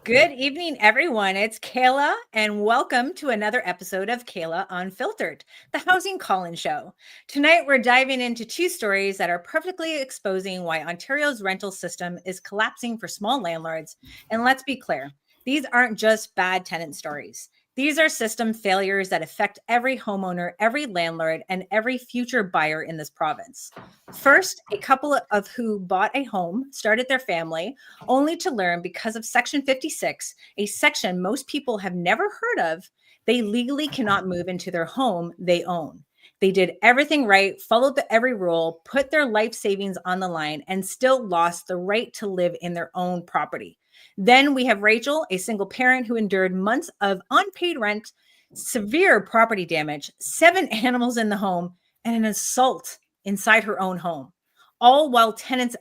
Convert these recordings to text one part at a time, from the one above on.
Good evening, everyone. It's Kayla, and welcome to another episode of Kayla Unfiltered, the Housing Call-in Show. Tonight, we're diving into two stories that are perfectly exposing why Ontario's rental system is collapsing for small landlords. And let's be clear, these aren't just bad tenant stories. These are system failures that affect every homeowner, every landlord, and every future buyer in this province. First, a couple of who bought a home, started their family, only to learn because of Section 56, a section most people have never heard of, they legally cannot move into their home they own. They did everything right, followed every rule, put their life savings on the line, and still lost the right to live in their own property. Then we have Rachel, a single parent who endured months of unpaid rent, severe property damage, 7 animals in the home, and an assault inside her own home. All while tenants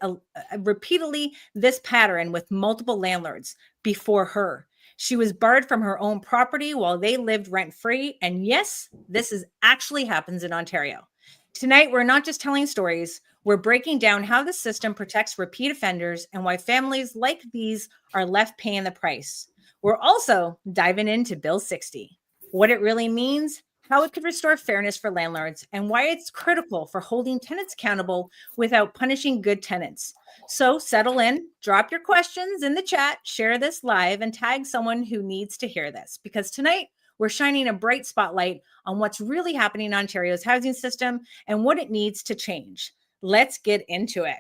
repeatedly this pattern with multiple landlords before her. She was barred from her own property while they lived rent-free. And yes, this actually happens in Ontario. Tonight, we're not just telling stories, we're breaking down how the system protects repeat offenders and why families like these are left paying the price. We're also diving into Bill 60, what it really means, how it could restore fairness for landlords, and why it's critical for holding tenants accountable without punishing good tenants. So settle in, drop your questions in the chat, share this live, and tag someone who needs to hear this, because tonight we're shining a bright spotlight on what's really happening in Ontario's housing system and what it needs to change. Let's get into it.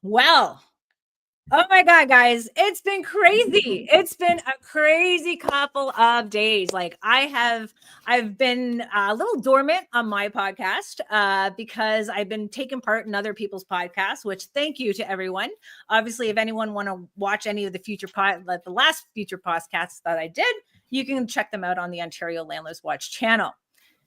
Well, oh my God, guys, it's been crazy. It's been a crazy couple of days. I've been a little dormant on my podcast because I've been taking part in other people's podcasts, which thank you to everyone. Obviously, if anyone want to watch any of the last future podcasts that I did, you can check them out on the Ontario Landlords Watch channel.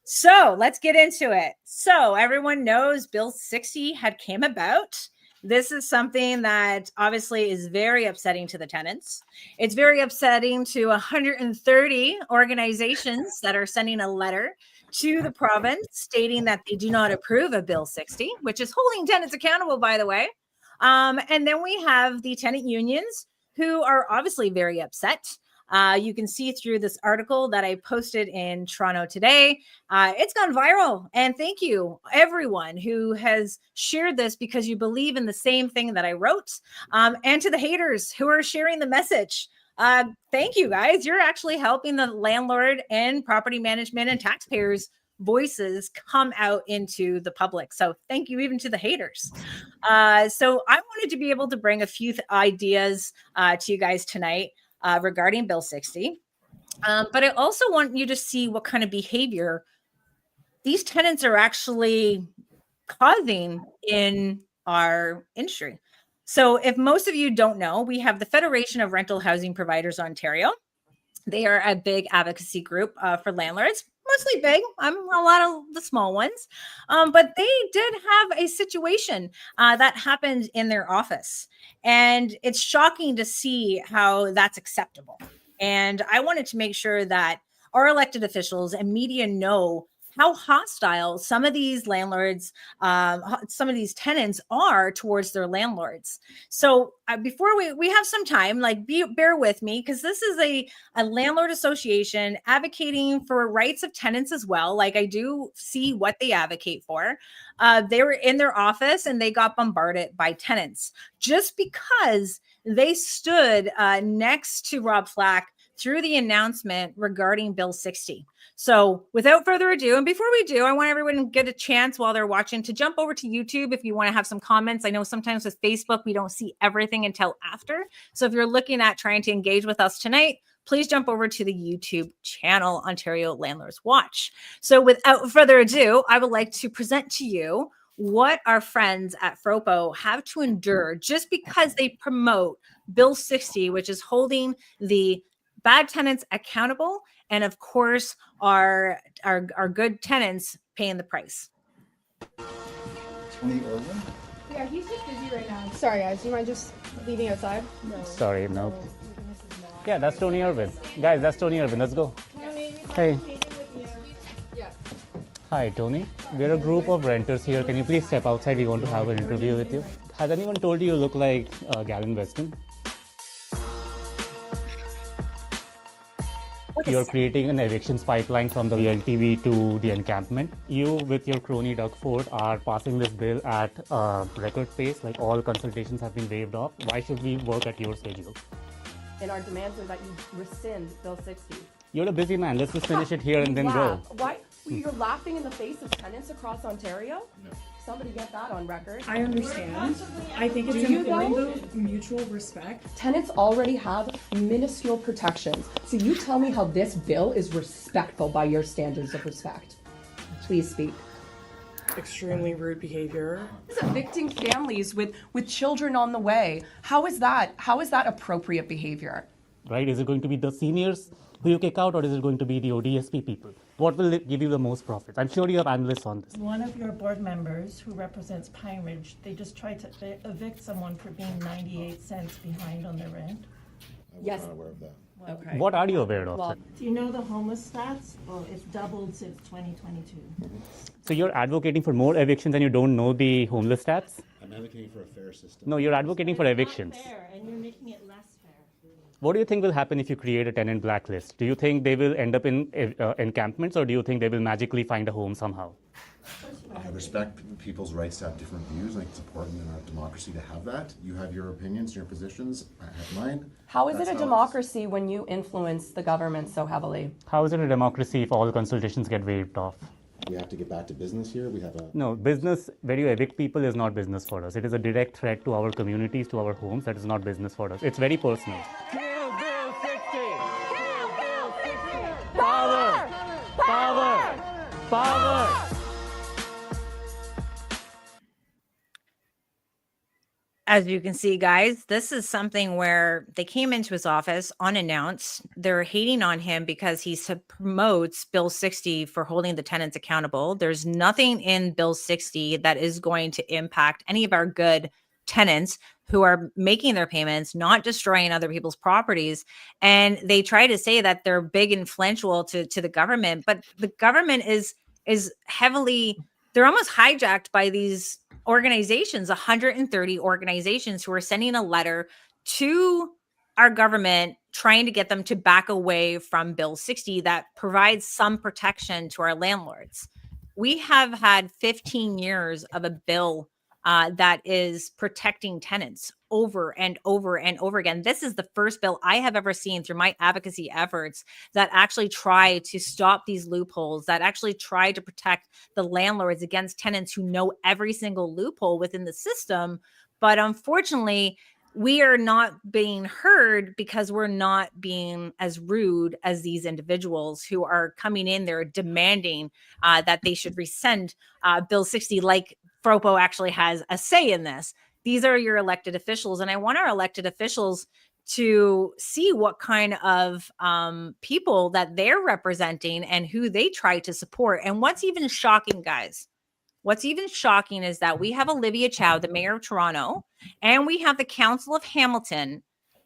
So let's get into it. So everyone knows Bill 60 had came about. This is something that obviously is very upsetting to the tenants. It's very upsetting to 130 organizations that are sending a letter to the province stating that they do not approve of Bill 60, which is holding tenants accountable, by the way. And then we have the tenant unions who are obviously very upset. You can see through this article that I posted in Toronto today. It's gone viral. And thank you, everyone who has shared this because you believe in the same thing that I wrote. And to the haters who are sharing the message. Thank you, guys. You're actually helping the landlord and property management and taxpayers' voices come out into the public. So thank you even to the haters. So I wanted to be able to bring a few ideas to you guys tonight. Regarding Bill 60. But I also want you to see what kind of behavior these tenants are actually causing in our industry. So if most of you don't know, we have the Federation of Rental Housing Providers Ontario. They are a big advocacy group for landlords, mostly big. I'm a lot of the small ones. But they did have a situation that happened in their office. And it's shocking to see how that's acceptable. And I wanted to make sure that our elected officials and media know how hostile some of these landlords, some of these tenants are towards their landlords. So before we have some time, bear with me, because this is a landlord association advocating for rights of tenants as well. Like, I do see what they advocate for. They were in their office and they got bombarded by tenants just because they stood next to Rob Flack through the announcement regarding Bill 60. So without further ado, and before we do, I want everyone to get a chance while they're watching to jump over to YouTube if you want to have some comments. I know sometimes with Facebook, we don't see everything until after. So if you're looking at trying to engage with us tonight, please jump over to the YouTube channel, Ontario Landlords Watch. So without further ado, I would like to present to you what our friends at FROPO have to endure just because they promote Bill 60, which is holding the bad tenants accountable, and of course, our good tenants paying the price. Tony Irwin? Yeah, he's just busy right now. Sorry, guys. Do you mind just leaving outside? No. Sorry, no. Yeah, that's Tony Irwin. Guys, that's Tony Irwin. Let's go. Hey. Yeah. Hi, Tony. We're a group of renters here. Can you please step outside? We want to have an interview with you. Has anyone told you look like Gavin Weston? You're creating an evictions pipeline from the LTV to the encampment. You, with your crony Doug Ford, are passing this bill at record pace. Like all consultations have been waived off. Why should we work at your schedule? And our demands are that you rescind Bill 60. You're a busy man. Let's just finish it here and then go. Why? You're laughing in the face of tenants across Ontario? No. Somebody get that on record. I understand. I think it's important though, mutual respect. Tenants already have minuscule protections. So you tell me how this bill is respectful by your standards of respect. Please speak. Extremely rude behavior. It's evicting families with children on the way. How is that appropriate behavior? Right? Is it going to be the seniors who you kick out, or is it going to be the ODSP people? What will give you the most profits? I'm sure you have analysts on this. One of your board members who represents Pine Ridge, they just tried to evict someone for being 98 cents behind on their rent. Yes. I'm not aware of that. Okay. What are you aware of? Well, Do you know the homeless stats? Well, it's doubled since 2022. So you're advocating for more evictions and you don't know the homeless stats? I'm advocating for a fair system. No, you're advocating for evictions. Not fair, and you're making it less fair. What do you think will happen if you create a tenant blacklist? Do you think they will end up in encampments, or do you think they will magically find a home somehow? I respect people's rights to have different views. I think it's important in our democracy to have that. You have your opinions, your positions. I have mine. how is That's it a how democracy when you influence the government so heavily? How is it a democracy if all consultations get waived off? We have to get back to business here. We have a. No, business, where you evict people, is not business for us. It is a direct threat to our communities, to our homes. That is not business for us. It's very personal. Kill Bill 60! Kill Bill 60! Power! Power! Power! As you can see, guys, this is something where they came into his office unannounced. They're hating on him because he promotes Bill 60 for holding the tenants accountable. There's nothing in Bill 60 that is going to impact any of our good tenants who are making their payments, not destroying other people's properties. And they try to say that they're big and influential to the government, but the government is heavily, they're almost hijacked by these organizations, 130 organizations who are sending a letter to our government trying to get them to back away from Bill 60 that provides some protection to our landlords. We have had 15 years of a bill that is protecting tenants over and over and over again. This is the first bill I have ever seen through my advocacy efforts that actually try to stop these loopholes, that actually try to protect the landlords against tenants who know every single loophole within the system. But unfortunately, we are not being heard because we're not being as rude as these individuals who are coming in there demanding that they should rescind Bill 60, like Fropo actually has a say in this. These are your elected officials, and I want our elected officials to see what kind of people that they're representing and who they try to support. And what's even shocking, guys, what's even shocking is that we have Olivia Chow, the mayor of Toronto, and we have the Council of Hamilton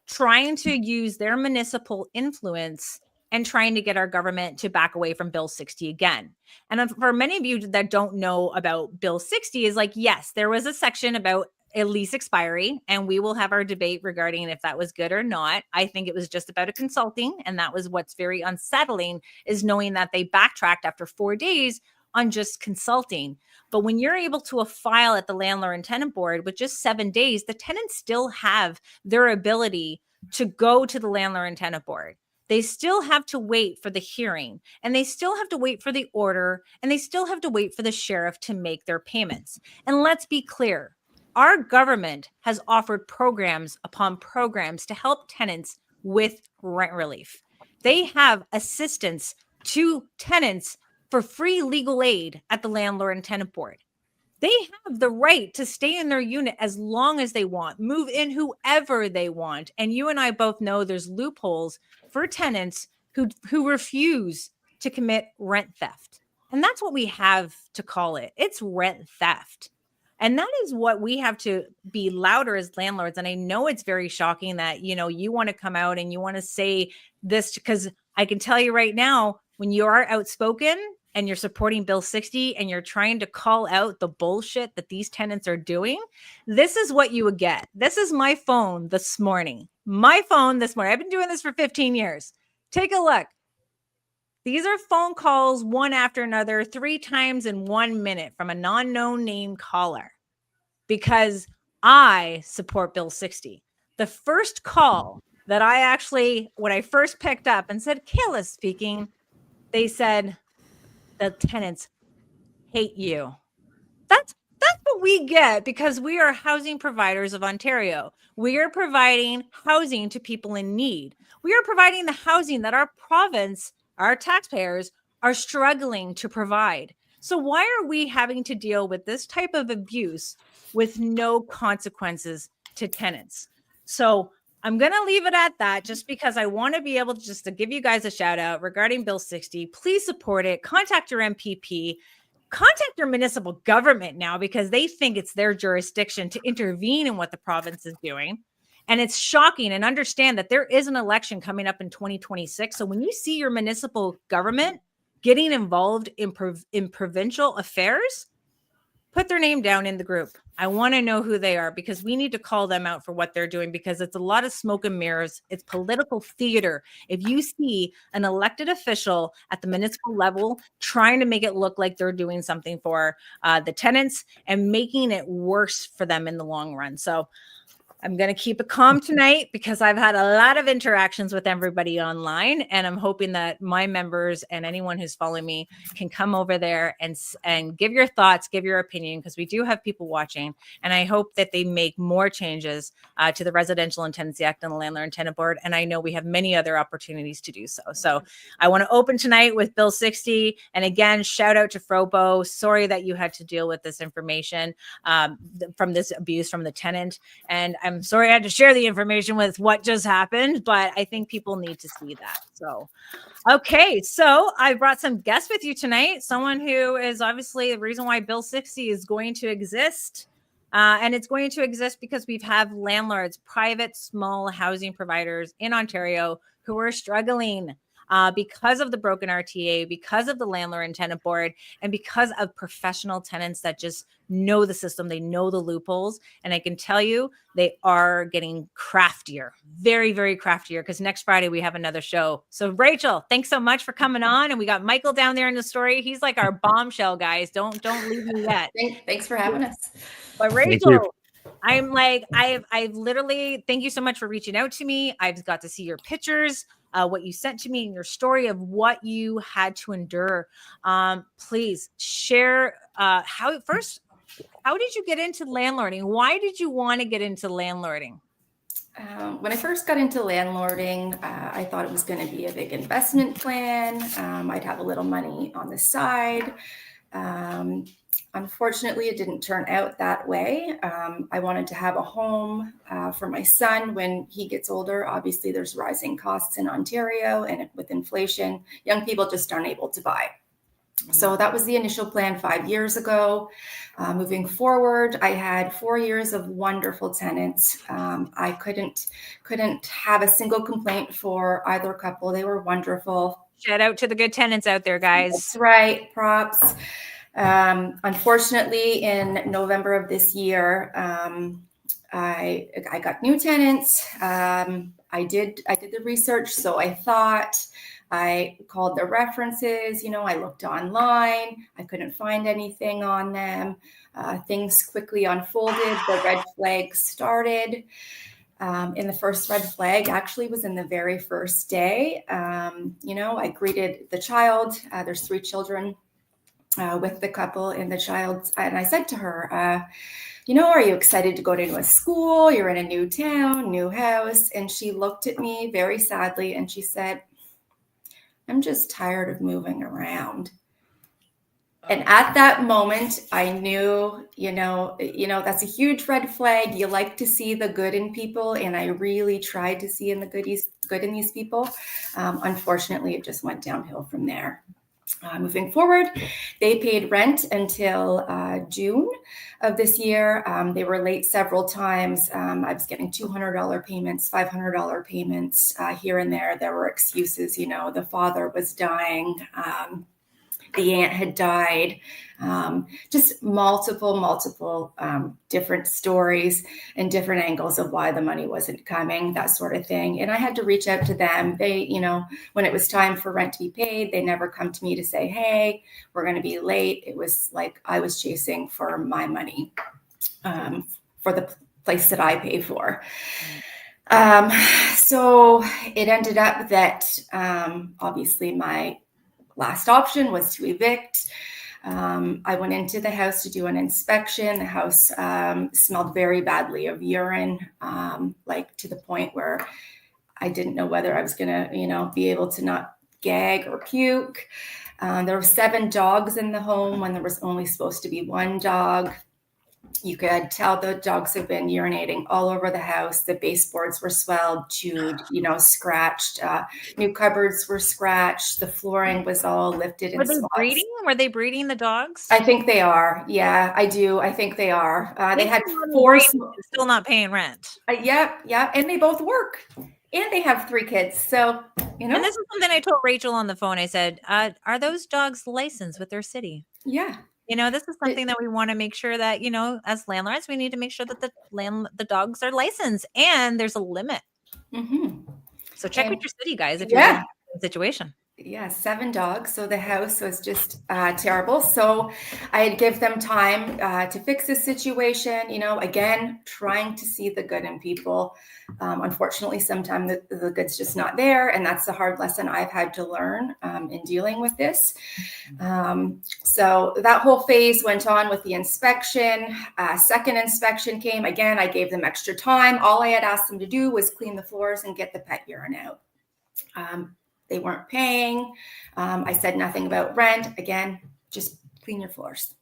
trying to use their municipal influence and trying to get our government to back away from Bill 60 again. And for many of you that don't know about Bill 60 is like, yes, there was a section about a lease expiry, and we will have our debate regarding if that was good or not. I think it was just about a consulting, and that was what's very unsettling, is knowing that they backtracked after 4 days on just consulting. But when you're able to file at the Landlord and Tenant Board with just 7 days, the tenants still have their ability to go to the Landlord and Tenant Board. They still have to wait for the hearing, and they still have to wait for the order, and they still have to wait for the sheriff to make their payments. And let's be clear, our government has offered programs upon programs to help tenants with rent relief. They have assistance to tenants for free legal aid at the Landlord and Tenant Board. They have the right to stay in their unit as long as they want, move in whoever they want. And you and I both know there's loopholes for tenants who refuse to commit rent theft. And that's what we have to call it. It's rent theft. And that is what we have to be louder as landlords. And I know it's very shocking that, you want to come out and you want to say this, because I can tell you right now, when you are outspoken and you're supporting Bill 60 and you're trying to call out the bullshit that these tenants are doing, this is what you would get. This is my phone this morning. I've been doing this for 15 years. Take a look. These are phone calls one after another, 3 times in 1 minute from a non-known name caller, because I support Bill 60. The first call that I actually, when I first picked up and said, Kayla speaking, they said, the tenants hate you. That's what we get because we are housing providers of Ontario. We are providing housing to people in need. We are providing the housing that our province, our taxpayers are struggling to provide. So why are we having to deal with this type of abuse with no consequences to tenants? So I'm going to leave it at that just because I want to be able to just to give you guys a shout out regarding Bill 60. Please support it. Contact your MPP. Contact your municipal government now because they think it's their jurisdiction to intervene in what the province is doing. And it's shocking, and understand that there is an election coming up in 2026. So when you see your municipal government getting involved in provincial affairs, put their name down in the group. I want to know who they are because we need to call them out for what they're doing because it's a lot of smoke and mirrors. It's political theater. If you see an elected official at the municipal level trying to make it look like they're doing something for the tenants and making it worse for them in the long run. So I'm going to keep it calm tonight because I've had a lot of interactions with everybody online, and I'm hoping that my members and anyone who's following me can come over there and give your thoughts, give your opinion, because we do have people watching, and I hope that they make more changes to the Residential Tenancies Act and the Landlord and Tenant Board, and I know we have many other opportunities to do so. So I want to open tonight with Bill 60, and again, shout out to Frobo. Sorry that you had to deal with this information from this abuse from the tenant, and I'm sorry I had to share the information with what just happened, but I think people need to see that. So, okay. So I brought some guests with you tonight. Someone who is obviously the reason why Bill 60 is going to exist. And it's going to exist because we have landlords, private, small housing providers in Ontario who are struggling because of the broken RTA, because of the Landlord and Tenant Board, and because of professional tenants that just know the system, they know the loopholes. And I can tell you, they are getting craftier, very, very craftier, because next Friday we have another show. So Rachel, thanks so much for coming on. And we got Michael down there in the story. He's like our bombshell, guys. Don't leave me yet. Thanks for having us. But Rachel, I'm like, I've literally, thank you so much for reaching out to me. I've got to see your pictures, what you sent to me, and your story of what you had to endure. Please share how did you get into landlording? Why did you want to get into landlording? When I first got into landlording, I thought it was going to be a big investment plan. I'd have a little money on the side. Unfortunately, it didn't turn out that way. I wanted to have a home for my son when he gets older. Obviously, there's rising costs in Ontario, and with inflation, young people just aren't able to buy. So that was the initial plan 5 years ago. Moving forward, I had 4 years of wonderful tenants. I couldn't have a single complaint for either couple. They were wonderful. Shout out to the good tenants out there, guys. That's right. Props. Unfortunately, in November of this year, I got new tenants. I did the research, so I thought. I called the references, I looked online. I couldn't find anything on them. Things quickly unfolded. The red flags started. And the first red flag actually was in the very first day. I greeted the child. There's 3 children with the couple and the child. And I said to her, are you excited to go to a school? You're in a new town, new house. And she looked at me very sadly and she said, I'm just tired of moving around. And at that moment, I knew, that's a huge red flag. You like to see the good in people. And I really tried to see good in these people. Unfortunately, it just went downhill from there. Moving forward, they paid rent until June of this year. They were late several times. I was getting $200 payments, $500 payments here and there. There were excuses, the father was dying. the aunt had died. Just multiple different stories and different angles of why the money wasn't coming, that sort of thing. And I had to reach out to them. They, when it was time for rent to be paid, they never come to me to say, hey, we're going to be late. It was like I was chasing for my money for the place that I pay for. So it ended up that obviously my last option was to evict. I went into the house to do an inspection. The house smelled very badly of urine, like to the point where I didn't know whether I was going to, be able to not gag or puke. There were 7 dogs in the home when there was only supposed to be 1 dog. You could tell the dogs have been urinating all over the house. The baseboards were swelled, chewed, scratched. New cupboards were scratched. The flooring was all lifted in spots. Were they breeding the dogs? I think they are. Yeah, I do. I think they are. They had 4. Still not paying rent. Yep. And they both work. And they have 3 kids. So, And this is something I told Rachel on the phone. I said, are those dogs licensed with their city? Yeah. This is something that we want to make sure that, as landlords, we need to make sure that the dogs are licensed and there's a limit. Mm-hmm. So check with your city, guys, if you're in a situation. Yeah, 7 dogs. So the house was just terrible. So I'd give them time to fix the situation, again, trying to see the good in people. Unfortunately, sometimes the good's just not there. And that's the hard lesson I've had to learn in dealing with this. So that whole phase went on with the inspection. Second inspection came. Again, I gave them extra time. All I had asked them to do was clean the floors and get the pet urine out. They weren't paying. I said nothing about rent. Again, just clean your floors.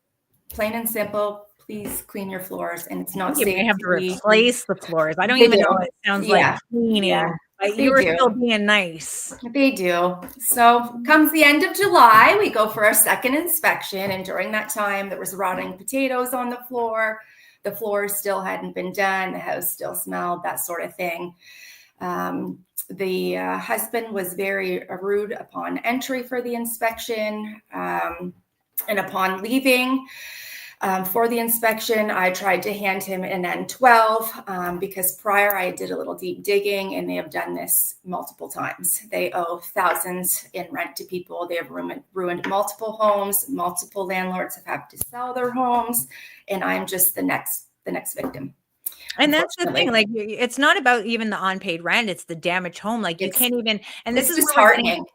Plain and simple. Please clean your floors. And it's not safe. You may have to replace the floors. I don't even know what it sounds like cleaning. Yeah, you were still being nice. They do. So comes the end of July, we go for our second inspection. And during that time, there was rotting potatoes on the floor. The floors still hadn't been done. The house still smelled, that sort of thing. The husband was very rude upon entry for the inspection, and upon leaving for the inspection, I tried to hand him an N12 because prior I did a little deep digging, and they have done this multiple times. They owe thousands in rent to people. They have ruined multiple homes. Multiple landlords have had to sell their homes, and I'm just the next victim. And that's the thing, like, it's not about even the unpaid rent, it's the damaged home. Like, you can't even, and this is disheartening.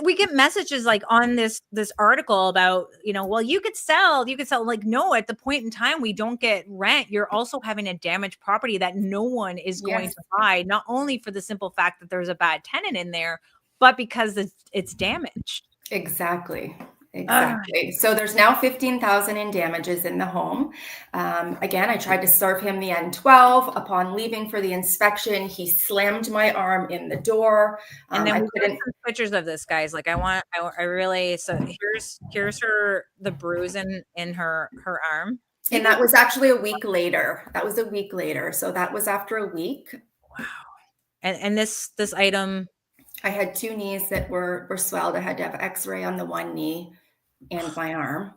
We get messages like on this article about, well, you could sell, like, no, at the point in time we don't get rent, you're also having a damaged property that no one is going to buy, not only for the simple fact that there's a bad tenant in there, but because it's damaged. Exactly. So there's now $15,000 in damages in the home. Again, I tried to serve him the N12. Upon leaving for the inspection, he slammed my arm in the door. And then we put some pictures of this, guys. Like, I really, so here's the bruise in her arm. And that was actually a week later. So that was after a week. Wow. And this item, I had 2 knees that were swelled. I had to have X-ray on the one knee and my arm.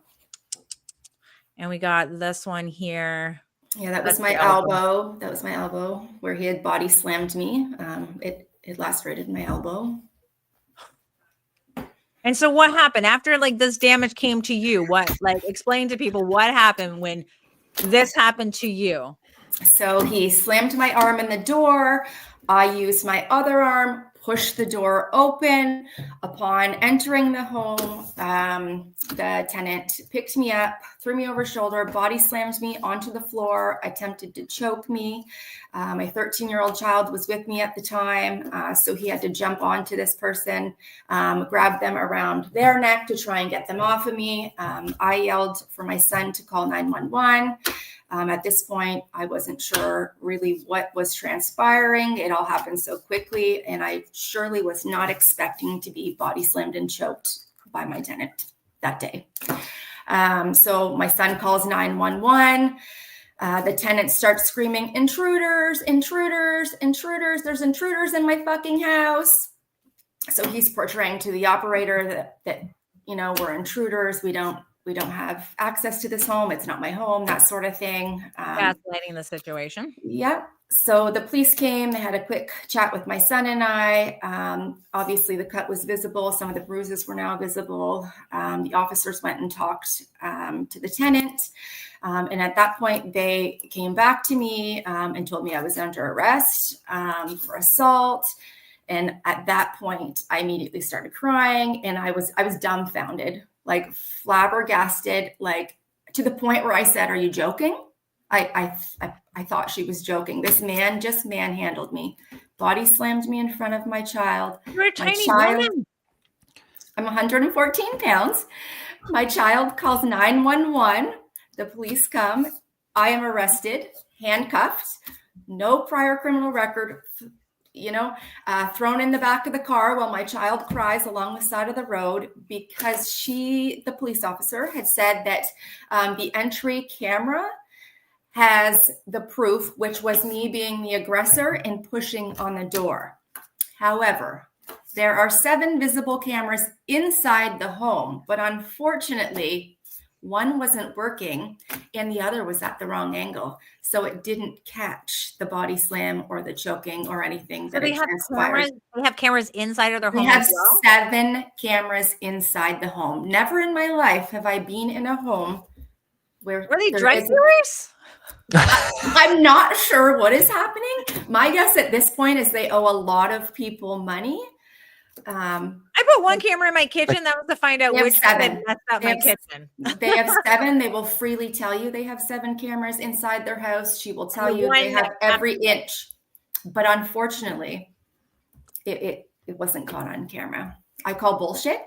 And we got this one here. Yeah, that was my elbow. That was my elbow where he had body slammed me. It lacerated my elbow. And so what happened after, like, this damage came to you? Explain to people what happened when this happened to you. So he slammed my arm in the door. I used my other arm, pushed the door open. Upon entering the home, the tenant picked me up, threw me over his shoulder, body slammed me onto the floor, attempted to choke me. My 13-year-old child was with me at the time, so he had to jump onto this person, grab them around their neck to try and get them off of me. I yelled for my son to call 911. At this point, I wasn't sure really what was transpiring. It all happened so quickly, and I surely was not expecting to be body slammed and choked by my tenant that day. So my son calls 911. The tenant starts screaming, intruders, intruders, intruders. There's intruders in my fucking house. So he's portraying to the operator that we're intruders. We don't have access to this home. It's not my home, that sort of thing. Gaslighting the situation. Yep. So the police came, they had a quick chat with my son and I. Obviously the cut was visible. Some of the bruises were now visible. The officers went and talked to the tenant. And at that point they came back to me and told me I was under arrest for assault. And at that point I immediately started crying, and I was dumbfounded, like flabbergasted, like to the point where I said, "Are you joking?" I thought she was joking. This man just manhandled me, body slammed me in front of my child. You're a tiny woman. I'm 114 pounds. My child calls 911. The police come. I am arrested, handcuffed, no prior criminal record, thrown in the back of the car while my child cries along the side of the road because the police officer, had said that the entry camera has the proof, which was me being the aggressor and pushing on the door. However, there are 7 visible cameras inside the home, but unfortunately, one wasn't working and the other was at the wrong angle. So it didn't catch the body slam or the choking or anything. So they have cameras inside of their home. They have 7 cameras inside the home. Never in my life have I been in a home where were they drug dealers? I'm not sure what is happening. My guess at this point is they owe a lot of people money. I put one camera in my kitchen. That was to find out which had messed up my kitchen. They have 7. They will freely tell you they have 7 cameras inside their house. She will tell you they have every inch. But unfortunately, it wasn't caught on camera. I call bullshit.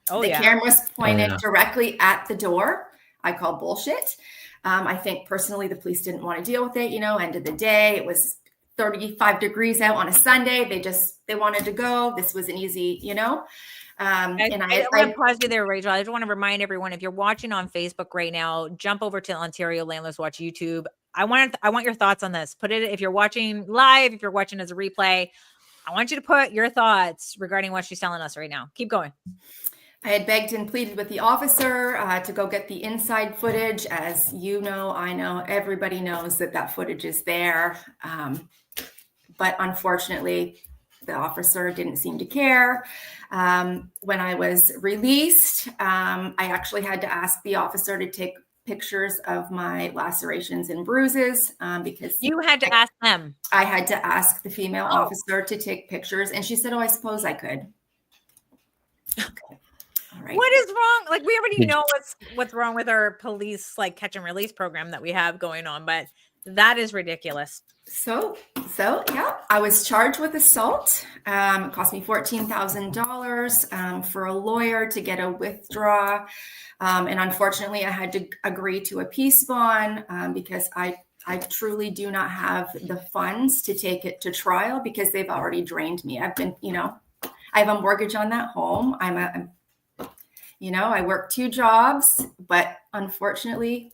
The cameras pointed directly at the door. I call bullshit. I think personally the police didn't want to deal with it. End of the day, it was 35 degrees out on a Sunday. They wanted to go. This was an easy, I want to pause you there, Rachel. I just want to remind everyone, if you're watching on Facebook right now, jump over to Ontario Landlords Watch YouTube. I want your thoughts on this. Put it, if you're watching live, if you're watching as a replay, I want you to put your thoughts regarding what she's telling us right now. Keep going. I had begged and pleaded with the officer to go get the inside footage. As you know, I know, everybody knows that footage is there. But unfortunately, the officer didn't seem to care. When I was released, I actually had to ask the officer to take pictures of my lacerations and bruises because you had to ask them. I had to ask the female officer to take pictures, and she said, "Oh, I suppose I could." Okay. All right. What is wrong? Like, we already know what's wrong with our police catch and release program that we have going on, but that is ridiculous. So yeah, I was charged with assault. It cost me $14,000 for a lawyer to get a withdraw. And unfortunately, I had to agree to a peace bond because I truly do not have the funds to take it to trial because they've already drained me. I've been, I have a mortgage on that home. I work 2 jobs, but unfortunately.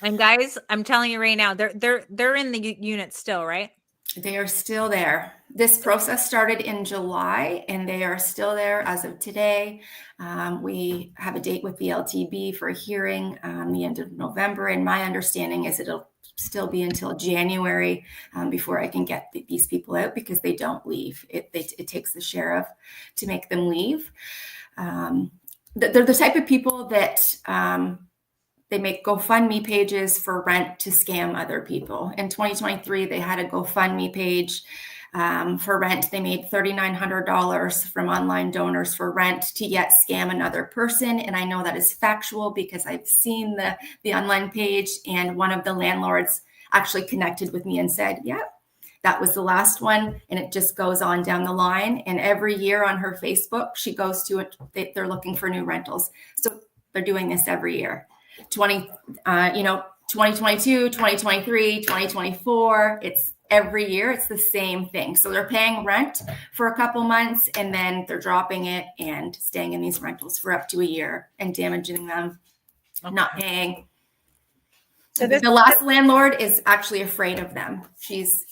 And guys, I'm telling you right now, they're in the unit still, right? They are still there. This process started in July, and they are still there as of today. We have a date with the LTB for a hearing the end of November, and my understanding is it'll still be until January before I can get these people out because they don't leave. It takes the sheriff to make them leave. They're the type of people that they make GoFundMe pages for rent to scam other people. In 2023, they had a GoFundMe page for rent. They made $3,900 from online donors for rent to yet scam another person. And I know that is factual because I've seen the online page, and one of the landlords actually connected with me and said, "Yep, that was the last one." And it just goes on down the line. And every year on her Facebook, she goes to it. They're looking for new rentals. So they're doing this every year. 2022, 2023, 2024. It's every year. It's the same thing. So they're paying rent for a couple months and then they're dropping it and staying in these rentals for up to a year and damaging them, not paying. So this, the last landlord is actually afraid of them. She's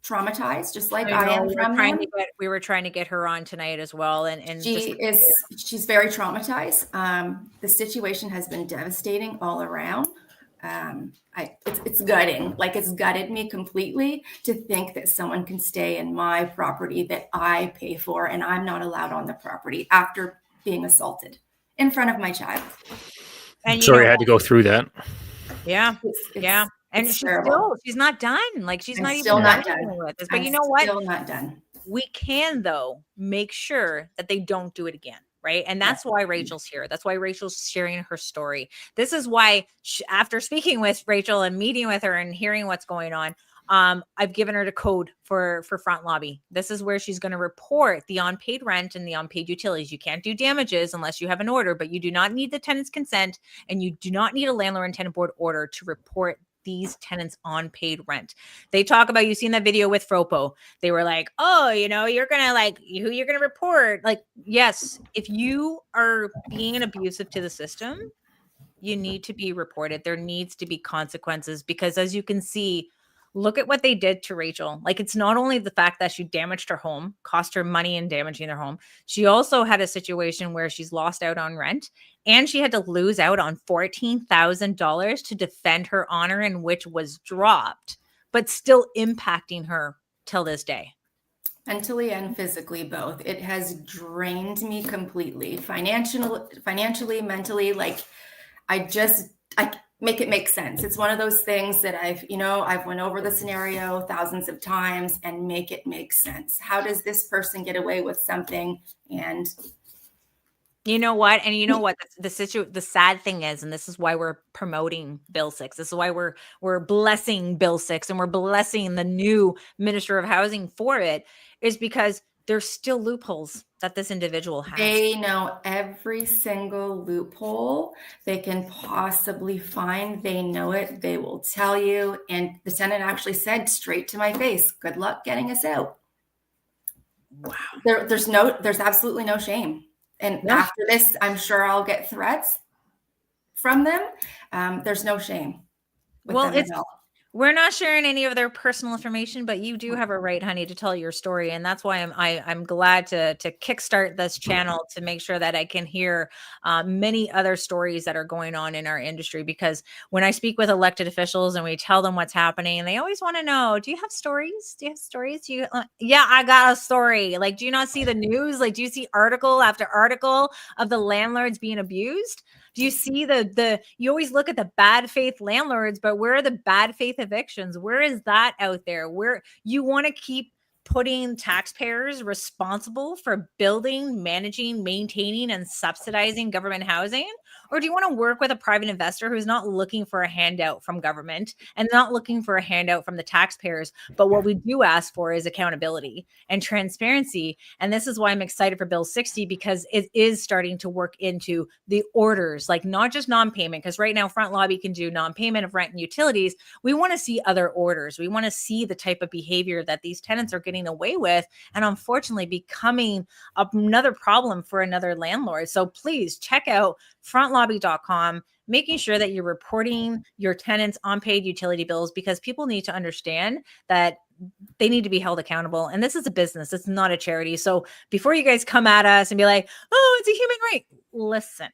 traumatized, just like I am from them. We were trying to get her on tonight as well, and she's very traumatized. The situation has been devastating all around. It's gutting. Like, it's gutted me completely to think that someone can stay in my property that I pay for, and I'm not allowed on the property after being assaulted in front of my child. And sorry I had to go through that. Yeah. Yeah. And she's not done. Like, she's not even done with this. But you know what? Still not done. We can, though, make sure that they don't do it again. Right. And that's why Rachel's here. That's why Rachel's sharing her story. This is why, after speaking with Rachel and meeting with her and hearing what's going on, I've given her the code for front lobby. This is where she's going to report the unpaid rent and the unpaid utilities. You can't do damages unless you have an order, but you do not need the tenant's consent, and you do not need a landlord and tenant board order to report these tenants on paid rent. They talk about, you've seen that video with Fropo. They were like, oh, you're gonna who you're gonna report. Like, yes, if you are being abusive to the system, you need to be reported. There needs to be consequences, because as you can see, look at what they did to Rachel. Like, it's not only the fact that she damaged her home, cost her money in damaging their home. She also had a situation where she's lost out on rent, and she had to lose out on $14,000 to defend her honor, in which was dropped, but still impacting her till this day. Mentally and physically, both. It has drained me completely, financially, mentally. Like, I make it make sense. It's one of those things that I've went over the scenario thousands of times and make it make sense. How does this person get away with something? And you know what? And you know what? The sad thing is, and this is why we're promoting Bill 6. This is why we're blessing Bill 6, and we're blessing the new Minister of Housing for it, is because there's still loopholes that this individual has. They know every single loophole they can possibly find. They know it. They will tell you. And the tenant actually said straight to my face, "Good luck getting us out." Wow. There's absolutely no shame. And after this, I'm sure I'll get threats from them. There's no shame with them at all. We're not sharing any of their personal information, but you do have a right, honey, to tell your story. And that's why I'm glad to kickstart this channel, to make sure that I can hear many other stories that are going on in our industry. Because when I speak with elected officials and we tell them what's happening, and they always want to know, do you have stories? Do you have stories? Yeah, I got a story. Like, do you not see the news? Like, do you see article after article of the landlords being abused? Do you see you always look at the bad faith landlords, but where are the bad faith evictions? Where is that out there? Where you want to keep putting taxpayers responsible for building, managing, maintaining, and subsidizing government housing? Or do you want to work with a private investor who's not looking for a handout from government and not looking for a handout from the taxpayers? But what we do ask for is accountability and transparency. And this is why I'm excited for Bill 60, because it is starting to work into the orders, like not just non-payment, because right now Front Lobby can do non-payment of rent and utilities. We want to see other orders. We want to see the type of behavior that these tenants are getting away with, and unfortunately becoming another problem for another landlord. So please check out frontlobby.com, making sure that you're reporting your tenants' unpaid utility bills, because people need to understand that they need to be held accountable. And this is a business. It's not a charity. So before you guys come at us and be like, oh, it's a human right. Listen,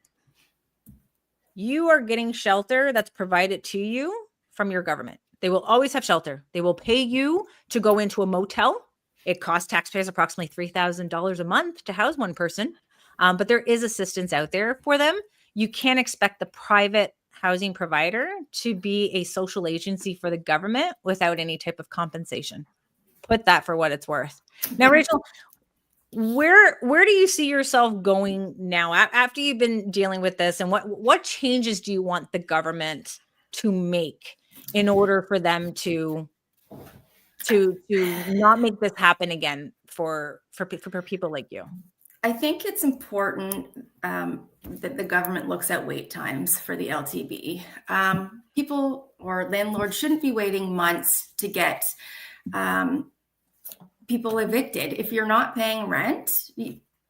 you are getting shelter that's provided to you from your government. They will always have shelter. They will pay you to go into a motel. It costs taxpayers approximately $3,000 a month to house one person. But there is assistance out there for them. You can't expect the private housing provider to be a social agency for the government without any type of compensation. Put that for what it's worth. Now, Rachel, where do you see yourself going now after you've been dealing with this, and what changes do you want the government to make in order for them to not make this happen again for people like you? I think it's important that the government looks at wait times for the LTB. People or landlords shouldn't be waiting months to get people evicted. If you're not paying rent,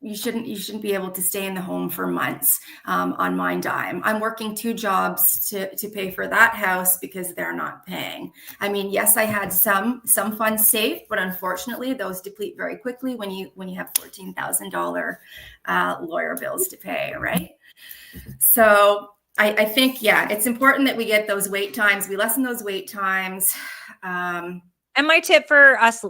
you shouldn't be able to stay in the home for months on my dime. I'm working 2 jobs to pay for that house because they're not paying. I mean, yes, I had some funds saved, but unfortunately those deplete very quickly when you have $14,000 lawyer bills to pay, right? So I think, yeah, it's important that we get those wait times, we lessen those wait times. And my tip for us,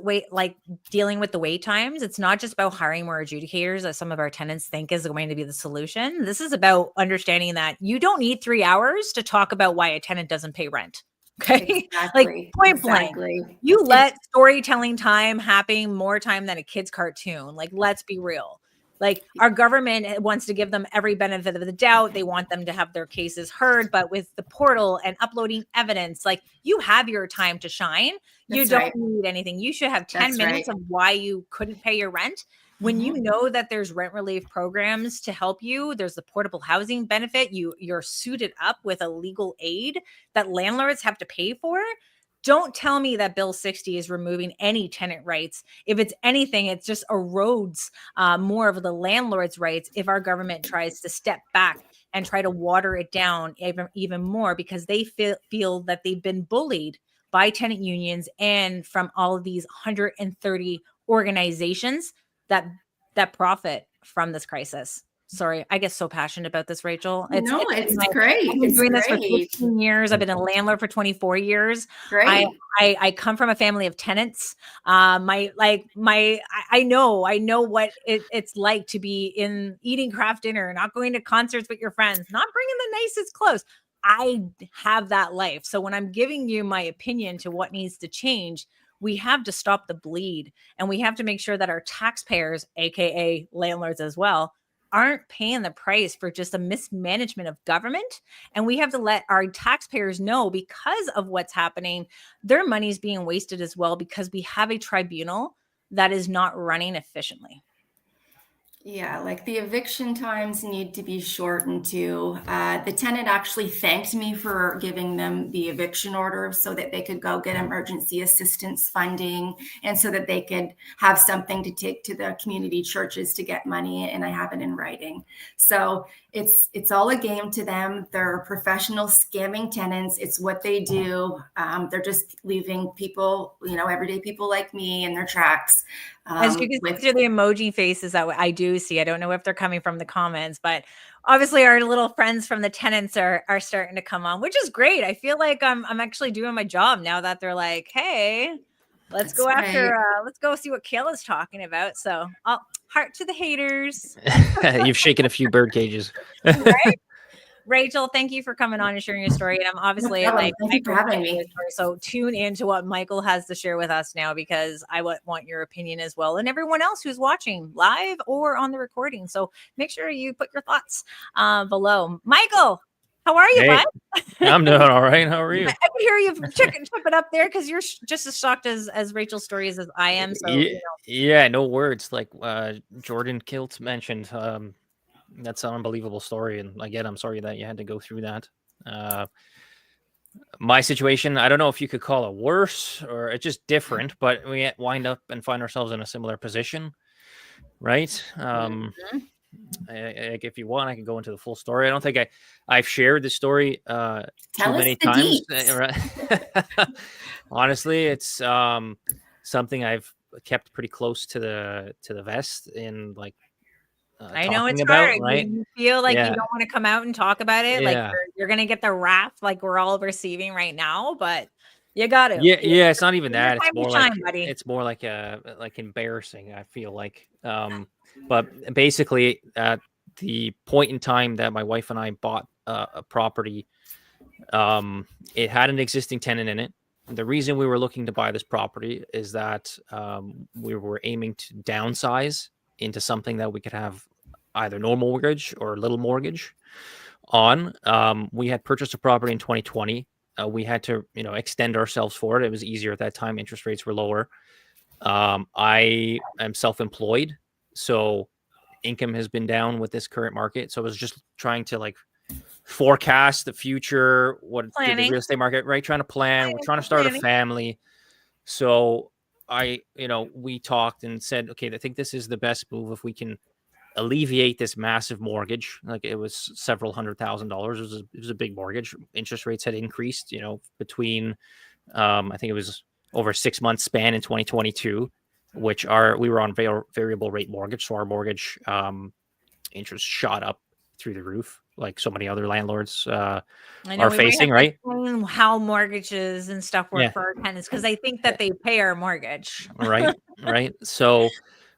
dealing with the wait times, it's not just about hiring more adjudicators, as some of our tenants think is going to be the solution. This is about understanding that you don't need 3 hours to talk about why a tenant doesn't pay rent. Okay. Exactly. Point blank. You let storytelling time happen more time than a kid's cartoon. Let's be real. Our government wants to give them every benefit of the doubt. They want them to have their cases heard, but with the portal and uploading evidence, you have your time to shine. You don't need anything. You should have 10 minutes of why you couldn't pay your rent. When you know that there's rent relief programs to help you, there's the portable housing benefit. You're suited up with a legal aid that landlords have to pay for. Don't tell me that Bill 60 is removing any tenant rights. If it's anything, it just erodes more of the landlord's rights if our government tries to step back and try to water it down even more, because they feel that they've been bullied by tenant unions and from all of these 130 organizations that profit from this crisis. Sorry, I get so passionate about this, Rachel. It's great. I've been doing this for 15 years. I've been a landlord for 24 years. Great. I come from a family of tenants. I know what it's like to be eating craft dinner, not going to concerts with your friends, not bringing the nicest clothes. I have that life. So when I'm giving you my opinion to what needs to change, we have to stop the bleed, and we have to make sure that our taxpayers, aka landlords as well, aren't paying the price for just a mismanagement of government. And we have to let our taxpayers know, because of what's happening, their money is being wasted as well, because we have a tribunal that is not running efficiently. Yeah, the eviction times need to be shortened too. The tenant actually thanked me for giving them the eviction order so that they could go get emergency assistance funding, and so that they could have something to take to the community churches to get money. And I have it in writing. So it's all a game to them. They're professional scamming tenants. It's what they do. They're just leaving people, everyday people like me in their tracks. As you can see through the emoji faces that I do see, I don't know if they're coming from the comments, but obviously our little friends from the tenants are starting to come on, which is great. I feel like I'm actually doing my job now that they're like, hey, let's go see what Kayla's talking about. So heart to the haters. You've shaken a few bird cages. Right? Rachel, thank you for coming on and sharing your story. And I'm obviously thank you for having me. So tune into what Michael has to share with us now, because I want your opinion as well, and everyone else who's watching live or on the recording. So make sure you put your thoughts below. Michael, how are you, bud? I'm doing all right. How are you? I can hear you chipping up there, because you're just as shocked as Rachel's stories as I am. So yeah, no words. Like Jordan Kiltz mentioned, that's an unbelievable story, and again, I'm sorry that you had to go through that. My situation, I don't know if you could call it worse or it's just different, but we wind up and find ourselves in a similar position, right? If you want, I can go into the full story. I don't think I've shared the story too many times. Honestly, it's something I've kept pretty close to the vest in I know it's hard. Right? You feel like you don't want to come out and talk about it. Like you're gonna get the wrath like we're all receiving right now, but you got to. Yeah. It's not even that. It's more it's more like embarrassing. I feel like, but basically, at the point in time that my wife and I bought a property, it had an existing tenant in it. The reason we were looking to buy this property is that we were aiming to downsize into something that we could have either no mortgage or little mortgage on. We had purchased a property in 2020. We had to, extend ourselves for it. It was easier at that time. Interest rates were lower. I am self-employed, so income has been down with this current market. So I was just trying to forecast the future, what the real estate market, right? Trying to plan. We're trying to start a family. So we talked and said, okay, I think this is the best move if we can alleviate this massive mortgage. Like it was several $100,000. It was a big mortgage. Interest rates had increased, between I think it was over a 6 month span in 2022, which we were on variable rate mortgage. So our mortgage interest shot up through the roof, like so many other landlords are facing, right? Explain how mortgages and stuff work for our tenants, because I think that they pay our mortgage. Right. So,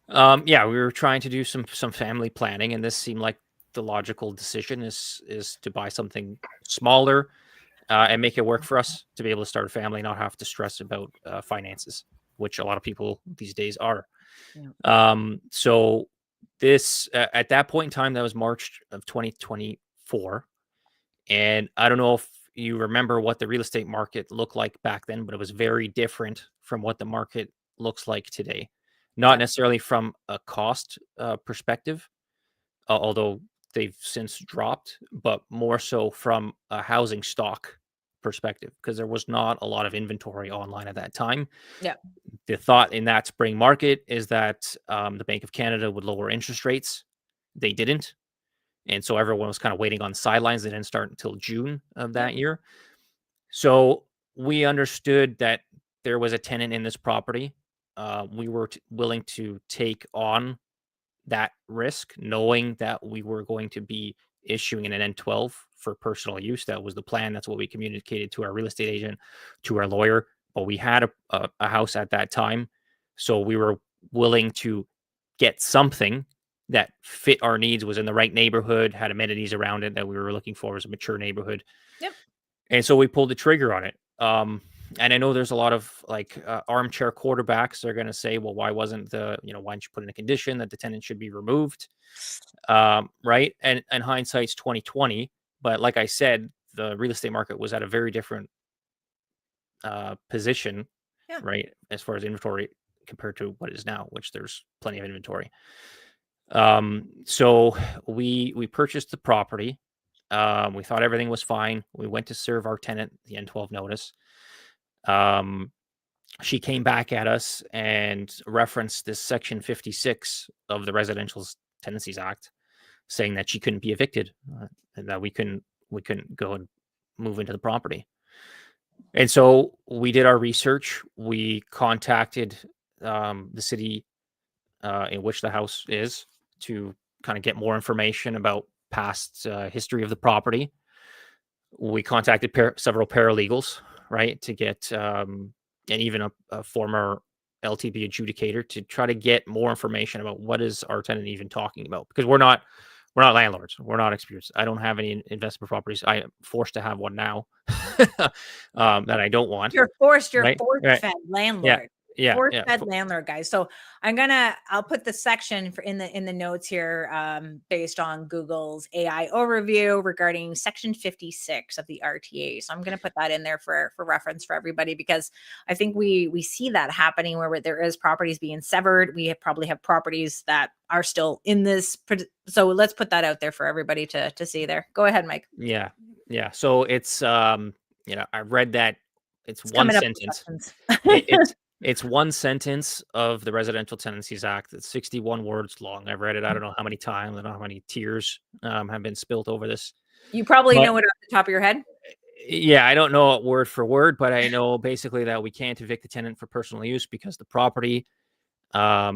we were trying to do some family planning, and this seemed like the logical decision is to buy something smaller and make it work for us to be able to start a family, not have to stress about finances, which a lot of people these days are. So this at that point in time, that was March of 2024, and I don't know if you remember what the real estate market looked like back then, but it was very different from what the market looks like today. Not necessarily from a cost perspective, although they've since dropped, but more so from a housing stock perspective, because there was not a lot of inventory online at that time. Yeah. The thought in that spring market is that the Bank of Canada would lower interest rates. They didn't. And so everyone was kind of waiting on the sidelines. They didn't start until June of that year. So we understood that there was a tenant in this property. We were willing to take on that risk, knowing that we were going to be issuing an N12 for personal use. That was the plan. That's what we communicated to our real estate agent, to our lawyer. But we had a house at that time. So we were willing to get something that fit our needs, was in the right neighborhood, had amenities around it that we were looking for, as a mature neighborhood. Yep. And so we pulled the trigger on it. And I know there's a lot of armchair quarterbacks. They're going to say, well, why didn't you put in a condition that the tenant should be removed? Right. And hindsight's 2020. But like I said, the real estate market was at a very different position, right, as far as inventory compared to what it is now, which there's plenty of inventory. So we purchased the property. We thought everything was fine. We went to serve our tenant the N12 notice. She came back at us and referenced this section 56 of the Residential Tenancies Act, saying that she couldn't be evicted, and that we couldn't go and move into the property. And so we did our research. We contacted the city in which the house is to kind of get more information about past history of the property. We contacted several paralegals, right, to get and even a former LTB adjudicator to try to get more information about what is our tenant even talking about, because we're not landlords. We're not experts. I don't have any investment properties. I am forced to have one now that I don't want. You're forced. You're right? force-fed landlord. Yeah. Force-fed landlord, guys. So I'll put the section in the notes here based on Google's AI overview regarding section 56 of the RTA. So I'm going to put that in there for reference for everybody, because I think we see that happening where there is properties being severed. We probably have properties that are still in this. So let's put that out there for everybody to see there. Go ahead, Mike. Yeah. So it's I read that it's one sentence. It's one sentence of the Residential Tenancies Act. It's 61 words long. I've read it. I don't know how many times. I don't know how many tears have been spilt over this. You probably know it off the top of your head. Yeah, I don't know it word for word, but I know basically that we can't evict the tenant for personal use because the property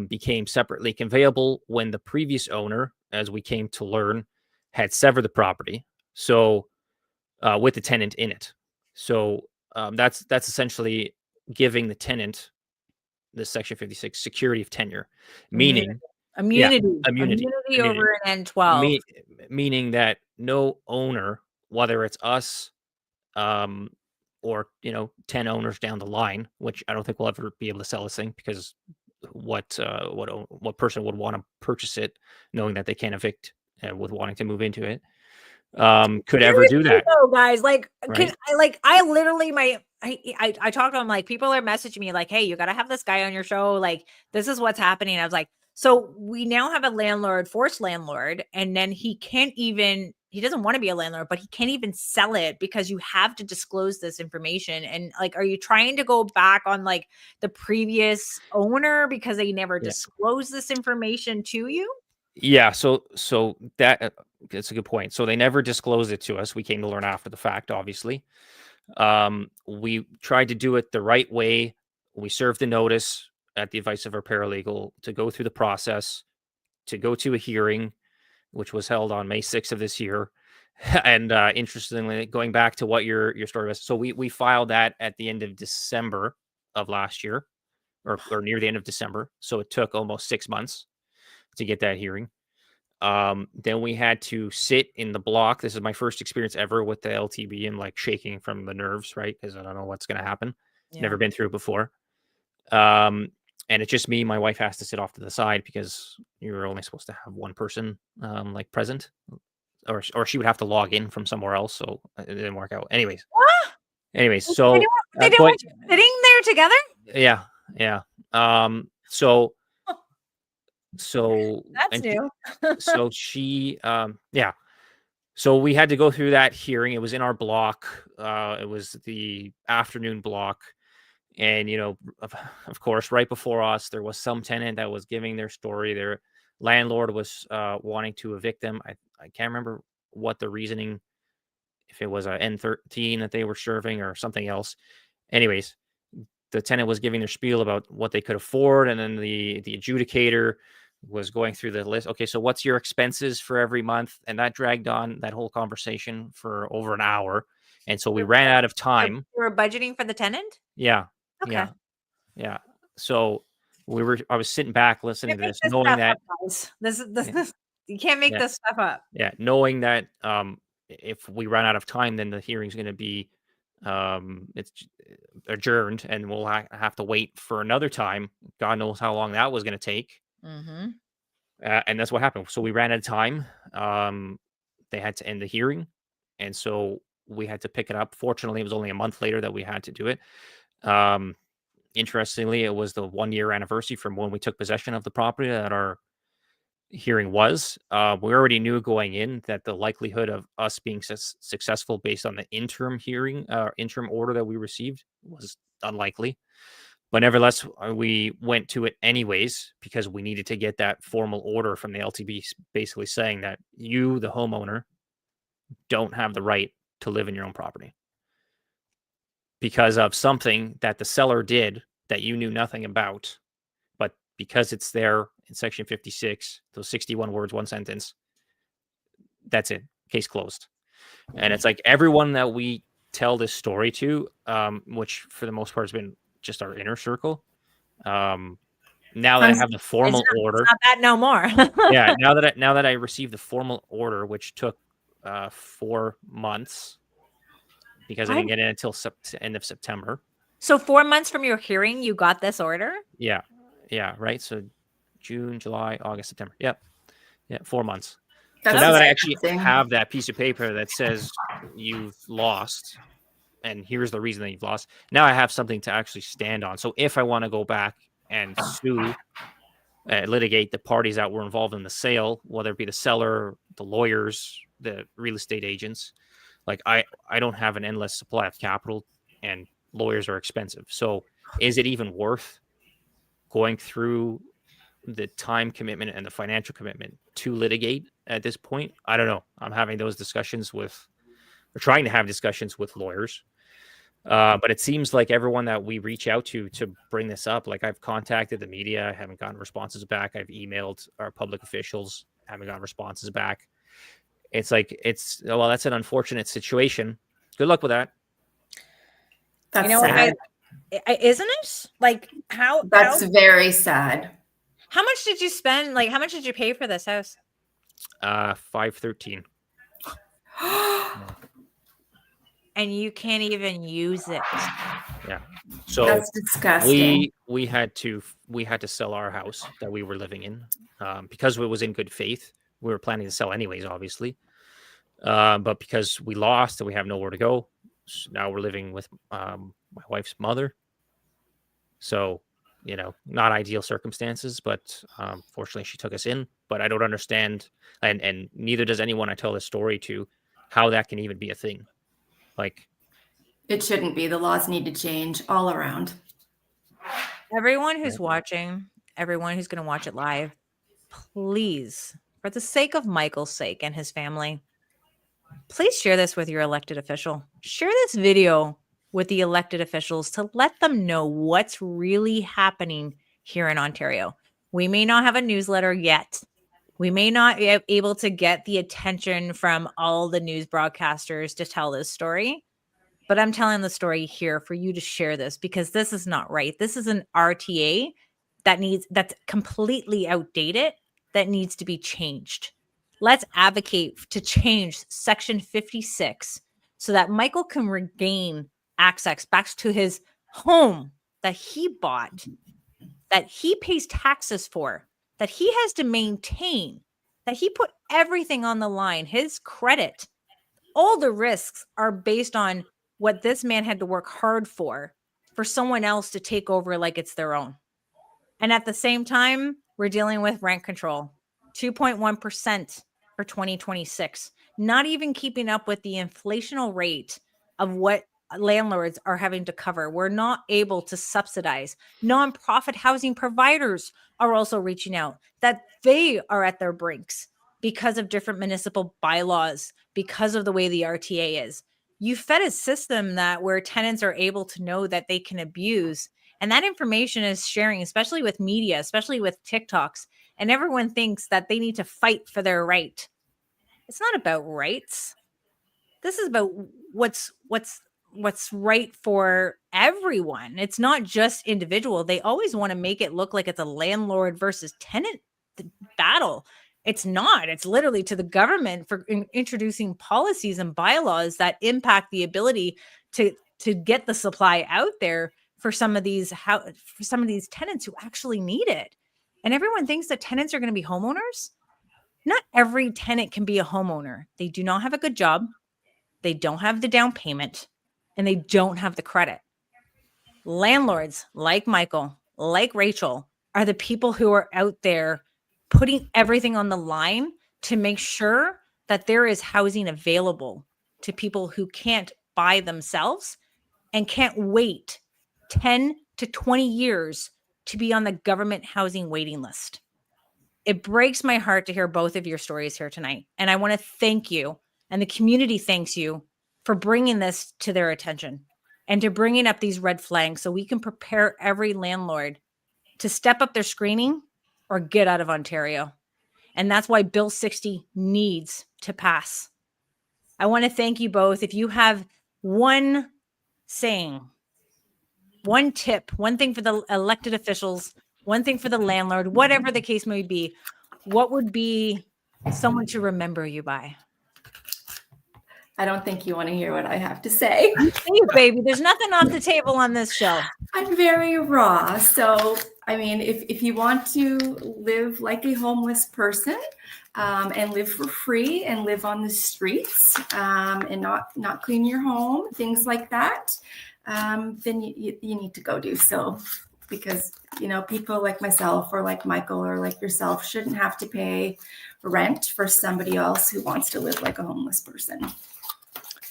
became separately conveyable when the previous owner, as we came to learn, had severed the property. So with the tenant in it. So that's essentially giving the tenant this section 56 security of tenure, meaning immunity immunity over an N12, meaning that no owner, whether it's us or 10 owners down the line, which I don't think we'll ever be able to sell this thing, because what person would want to purchase it knowing that they can't evict with wanting to move into it, could ever do that. Guys, like, right? I literally I talked to them, like, people are messaging me like, hey, you got to have this guy on your show. Like, this is what's happening. I was like, so we now have a forced landlord, and then he doesn't want to be a landlord, but he can't even sell it because you have to disclose this information. And like, are you trying to go back on like the previous owner because they never disclosed this information to you? Yeah, so that it's a good point. So they never disclosed it to us. We came to learn after the fact, obviously. We tried to do it the right way. We served the notice at the advice of our paralegal to go through the process, to go to a hearing, which was held on May 6th of this year. And interestingly, going back to what your story was, so we filed that at the end of December of last year, or near the end of December. So it took almost 6 months to get that hearing. Then we had to sit in the block. This is my first experience ever with the LTB and like shaking from the nerves, right? Because I don't know what's going to happen. Yeah. Never been through it before. And it's just me. My wife has to sit off to the side because you're only supposed to have one person like present, or she would have to log in from somewhere else. So it didn't work out. Anyways, so They don't want you sitting there together? yeah. So That's and new. so she so we had to go through that hearing. It was in our block. It was the afternoon block. And, of course, right before us, there was some tenant that was giving their story. Their landlord was wanting to evict them. I can't remember what the reasoning, if it was a N13 that they were serving or something else. Anyways, the tenant was giving their spiel about what they could afford. And then the adjudicator was going through the list. Okay, so what's your expenses for every month? And that dragged on that whole conversation for over an hour. And so we ran out of time. You were budgeting for the tenant? Yeah. Okay. Yeah. So I was sitting back listening to this, knowing that This you can't make this stuff up. Yeah, knowing that if we run out of time, then the hearing's going to be it's adjourned, and we'll have to wait for another time. God knows how long that was going to take. Mm-hmm. And that's what happened. So we ran out of time. They had to end the hearing, and so we had to pick it up. Fortunately, it was only a month later that we had to do it. Interestingly, it was the 1-year anniversary from when we took possession of the property that our hearing was. We already knew going in that the likelihood of us being successful based on the interim hearing, interim order that we received was unlikely. But nevertheless, we went to it anyways because we needed to get that formal order from the LTB basically saying that you, the homeowner, don't have the right to live in your own property because of something that the seller did that you knew nothing about. But because it's there in section 56, those 61 words, one sentence, that's it. Case closed. And it's like everyone that we tell this story to, which for the most part has been just our inner circle. Now that I have the formal order, it's not that no more. yeah. Now that I received the formal order, which took 4 months because I didn't get in until end of September. So 4 months from your hearing, you got this order? Yeah. Right. So June, July, August, September. Yep. Yeah. 4 months. So now that I actually have that piece of paper that says you've lost, and here's the reason that you've lost, now I have something to actually stand on. So if I want to go back and sue, litigate the parties that were involved in the sale, whether it be the seller, the lawyers, the real estate agents, like I don't have an endless supply of capital, and lawyers are expensive. So is it even worth going through the time commitment and the financial commitment to litigate at this point? I don't know. I'm having those discussions or trying to have discussions with lawyers. But it seems like everyone that we reach out to bring this up, like I've contacted the media, I haven't gotten responses back. I've emailed our public officials, haven't gotten responses back. It's like, well, that's an unfortunate situation. Good luck with that. That's sad. Isn't it? Like That's very sad. How much did you spend? Like, how much did you pay for this house? $513. And you can't even use it. Yeah. So that's disgusting. We had to sell our house that we were living in because it was in good faith. We were planning to sell anyways, obviously. But because we lost and we have nowhere to go, so now we're living with my wife's mother. So, not ideal circumstances, but fortunately she took us in. But I don't understand, and neither does anyone I tell this story to, how that can even be a thing. Like, it shouldn't be. The laws need to change all around. Everyone who's watching, everyone who's going to watch it live, please for the sake of Michael's sake and his family, please share this with your elected official. Share this video with the elected officials to let them know what's really happening here in Ontario. We may not have a newsletter yet. We may not be able to get the attention from all the news broadcasters to tell this story, but I'm telling the story here for you to share this because this is not right. This is an RTA that's completely outdated, that needs to be changed. Let's advocate to change Section 56 so that Michael can regain access back to his home that he bought, that he pays taxes for, that he has to maintain, that he put everything on the line, his credit. All the risks are based on what this man had to work hard for someone else to take over like it's their own. And at the same time, we're dealing with rent control, 2.1% for 2026, not even keeping up with the inflational rate of what landlords are having to cover. We're not able to subsidize. Nonprofit housing providers are also reaching out that they are at their brinks because of different municipal bylaws, because of the way the RTA is. You fed a system that where tenants are able to know that they can abuse, and that information is sharing, especially with media, especially with TikToks, and everyone thinks that they need to fight for their right. It's not about rights. This is about what's right for everyone. It's not just individual. They always want to make it look like it's a landlord versus tenant battle. It's not. It's literally to the government for introducing policies and bylaws that impact the ability to get the supply out there for some of these tenants who actually need it. And everyone thinks that tenants are going to be homeowners. Not every tenant can be a homeowner. They do not have a good job. They don't have the down payment, and they don't have the credit. Landlords like Michael, like Rachel, are the people who are out there putting everything on the line to make sure that there is housing available to people who can't buy themselves and can't wait 10 to 20 years to be on the government housing waiting list. It breaks my heart to hear both of your stories here tonight. And I want to thank you, and the community thanks you for bringing this to their attention and to bringing up these red flags so we can prepare every landlord to step up their screening or get out of Ontario. And that's why Bill 60 needs to pass. I want to thank you both. If you have one saying, one tip, one thing for the elected officials, one thing for the landlord, whatever the case may be, what would be someone to remember you by? I don't think you want to hear what I have to say. Hey, baby, there's nothing off the table on this show. I'm very raw. So, I mean, if you want to live like a homeless person and live for free and live on the streets and not clean your home, things like that, then you need to go do so. Because, you know, people like myself or like Michael or like yourself shouldn't have to pay rent for somebody else who wants to live like a homeless person.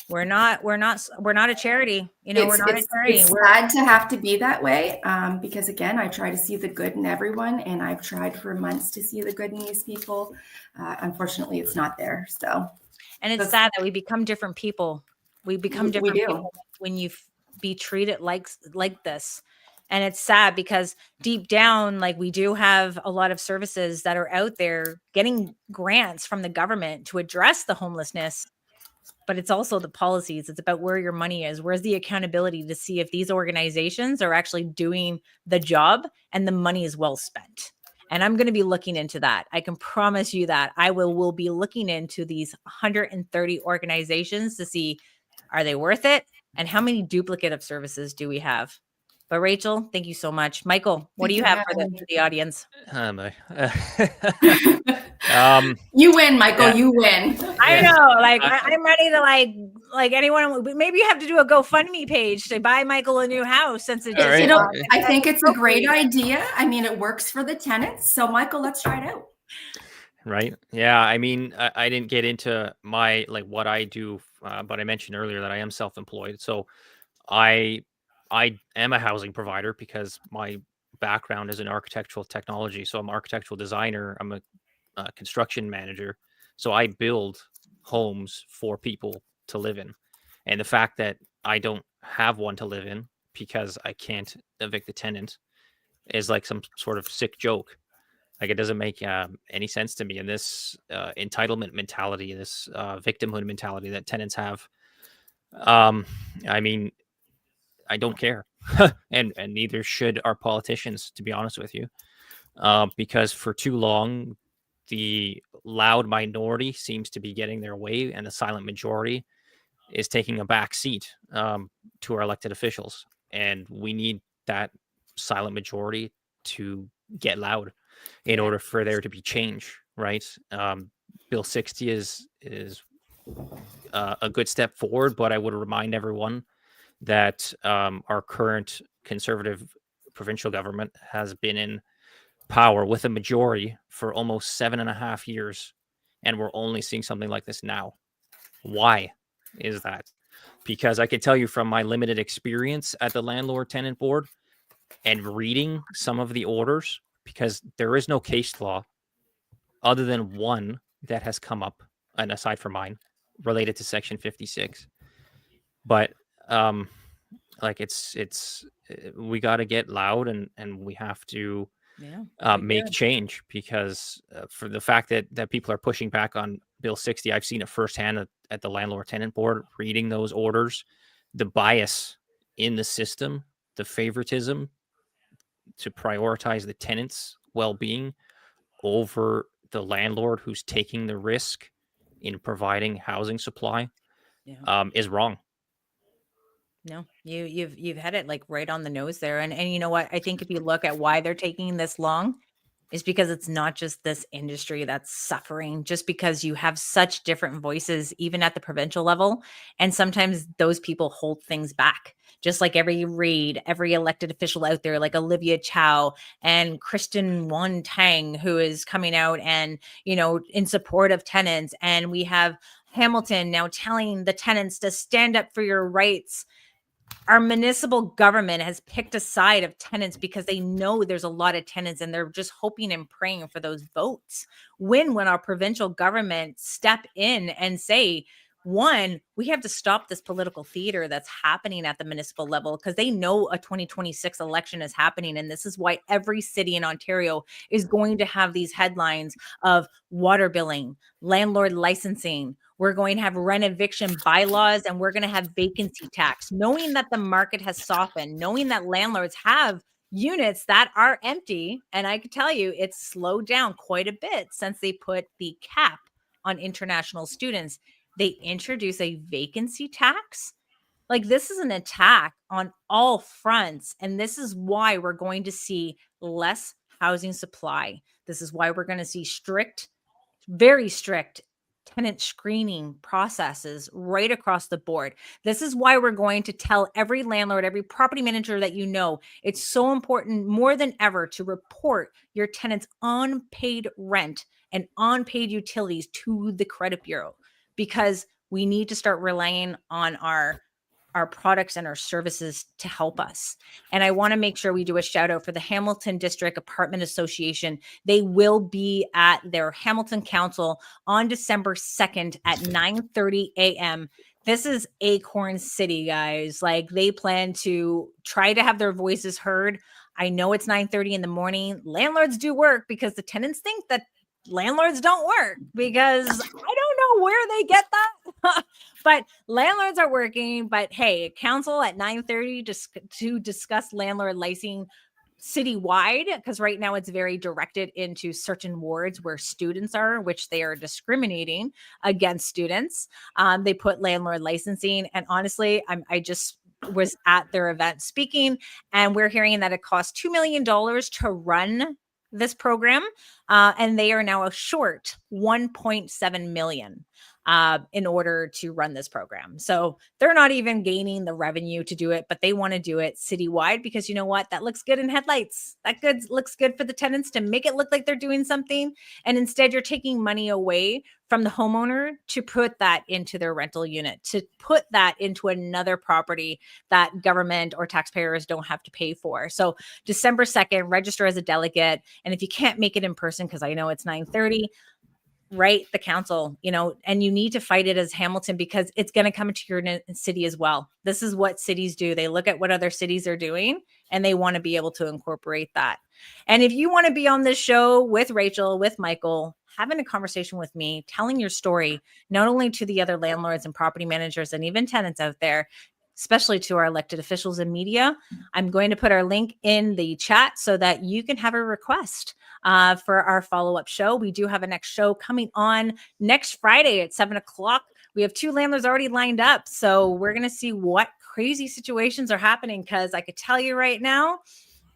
We're not a charity. You know, we're not a charity. It's sad to have to be that way because, again, I try to see the good in everyone, and I've tried for months to see the good in these people. Unfortunately, it's not there. So, and it's sad that we become different people. We become different people when you be treated like this. And it's sad because deep down, like, we do have a lot of services that are out there getting grants from the government to address the homelessness. But it's also the policies. It's about where your money is. Where's the accountability to see if these organizations are actually doing the job and the money is well spent? And I'm going to be looking into that. I can promise you that I will be looking into these 130 organizations to see, are they worth it? And how many duplicate of services do we have? But Rachel, thank you so much. Michael, what do you have for the audience? You win, Michael. Yeah. You win. I know, like I'm ready to like anyone. Maybe you have to do a GoFundMe page to buy Michael a new house since it is. You know, I think it's a great idea. I mean, it works for the tenants. So, Michael, let's try it out. Right. Yeah. I mean, I didn't get into what I do, but I mentioned earlier that I am self-employed. So I am a housing provider because my background is in architectural technology. So I'm an architectural designer. I'm a construction manager, so I build homes for people to live in. And the fact that I don't have one to live in because I can't evict the tenant is like some sort of sick joke. Like, it doesn't make any sense to me. And this entitlement mentality, this victimhood mentality that tenants have, I mean, I don't care, and neither should our politicians, to be honest with you, because for too long, the loud minority seems to be getting their way, and the silent majority is taking a back seat to our elected officials. And we need that silent majority to get loud in order for there to be change, right? Bill 60 is a good step forward, but I would remind everyone that our current conservative provincial government has been in power with a majority for almost 7.5 years, and we're only seeing something like this now. Why is that? Because I can tell you from my limited experience at the Landlord Tenant Board and reading some of the orders, because there is no case law other than one that has come up, and aside from mine, related to Section 56. But like, it's we got to get loud, and we have to make change, because for the fact that people are pushing back on Bill 60, I've seen it firsthand at the Landlord Tenant Board, reading those orders, the bias in the system, the favoritism to prioritize the tenant's well-being over the landlord who's taking the risk in providing housing supply is wrong. No, you've had it like right on the nose there. And you know what? I think if you look at why they're taking this long, is because it's not just this industry that's suffering, just because you have such different voices, even at the provincial level. And sometimes those people hold things back, just like every Reid, every elected official out there, like Olivia Chow and Kristen Wan Tang, who is coming out and, in support of tenants. And we have Hamilton now telling the tenants to stand up for your rights. Our municipal government has picked a side of tenants because they know there's a lot of tenants, and they're just hoping and praying for those votes. When our provincial government step in and say, one, we have to stop this political theater that's happening at the municipal level, because they know a 2026 election is happening. And this is why every city in Ontario is going to have these headlines of water billing, landlord licensing. We're going to have rent eviction bylaws, and we're going to have vacancy tax, knowing that the market has softened, knowing that landlords have units that are empty. And I could tell you it's slowed down quite a bit since they put the cap on international students. They introduce a vacancy tax. Like, this is an attack on all fronts. And this is why we're going to see less housing supply. This is why we're going to see very strict tenant screening processes right across the board. This is why we're going to tell every landlord, every property manager that it's so important more than ever to report your tenants' unpaid rent and unpaid utilities to the credit bureau, because we need to start relying on our products and our services to help us. And I want to make sure we do a shout out for the Hamilton District Apartment Association. They will be at their Hamilton Council on December 2nd at 9:30 a.m. This is Acorn City, guys. Like, they plan to try to have their voices heard. I know it's 9:30 in the morning. Landlords do work, because the tenants think that landlords don't work, because I don't know where they get that. But landlords are working. But hey, council at 9:30 to discuss landlord licensing citywide, because right now it's very directed into certain wards where students are, which they are discriminating against students. They put landlord licensing, and honestly, I just was at their event speaking, and we're hearing that it costs $2 million to run this program, and they are now short $1.7 million. in order to run this program. So they're not even gaining the revenue to do it, but they want to do it citywide because you know what? That looks good in headlights. That looks good for the tenants to make it look like they're doing something. And instead, you're taking money away from the homeowner to put that into their rental unit, to put that into another property that government or taxpayers don't have to pay for. So December 2nd, register as a delegate. And if you can't make it in person, because I know it's 9:30, write the council, and you need to fight it as Hamilton because it's going to come into your city as well. This is what cities do. They look at what other cities are doing and they want to be able to incorporate that. And if you want to be on this show with Rachel, with Michael, having a conversation with me, telling your story, not only to the other landlords and property managers and even tenants out there, especially to our elected officials and media, I'm going to put our link in the chat so that you can have a request for our follow-up show. We do have a next show coming on next Friday at 7:00. We have 2 landlords already lined up. So we're going to see what crazy situations are happening because I could tell you right now,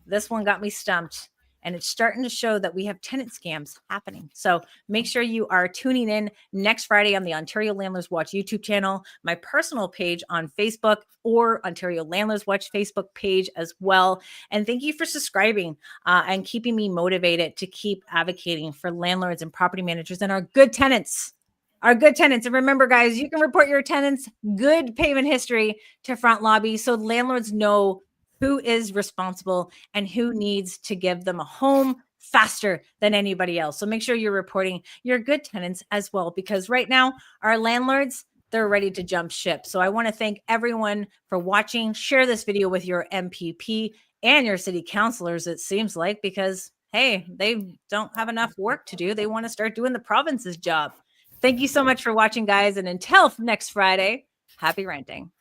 this one got me stumped. And it's starting to show that we have tenant scams happening. So make sure you are tuning in next Friday on the Ontario Landlords Watch YouTube channel, my personal page on Facebook, or Ontario Landlords Watch Facebook page as well. And thank you for subscribing and keeping me motivated to keep advocating for landlords and property managers and our good tenants. Our good tenants. And remember, guys, you can report your tenants' good payment history to Front Lobby so landlords know who is responsible and who needs to give them a home faster than anybody else. So make sure you're reporting your good tenants as well, because right now our landlords, they're ready to jump ship. So I want to thank everyone for watching. Share this video with your MPP and your city councilors, it seems like, because, hey, they don't have enough work to do. They want to start doing the province's job. Thank you so much for watching, guys. And until next Friday, happy renting.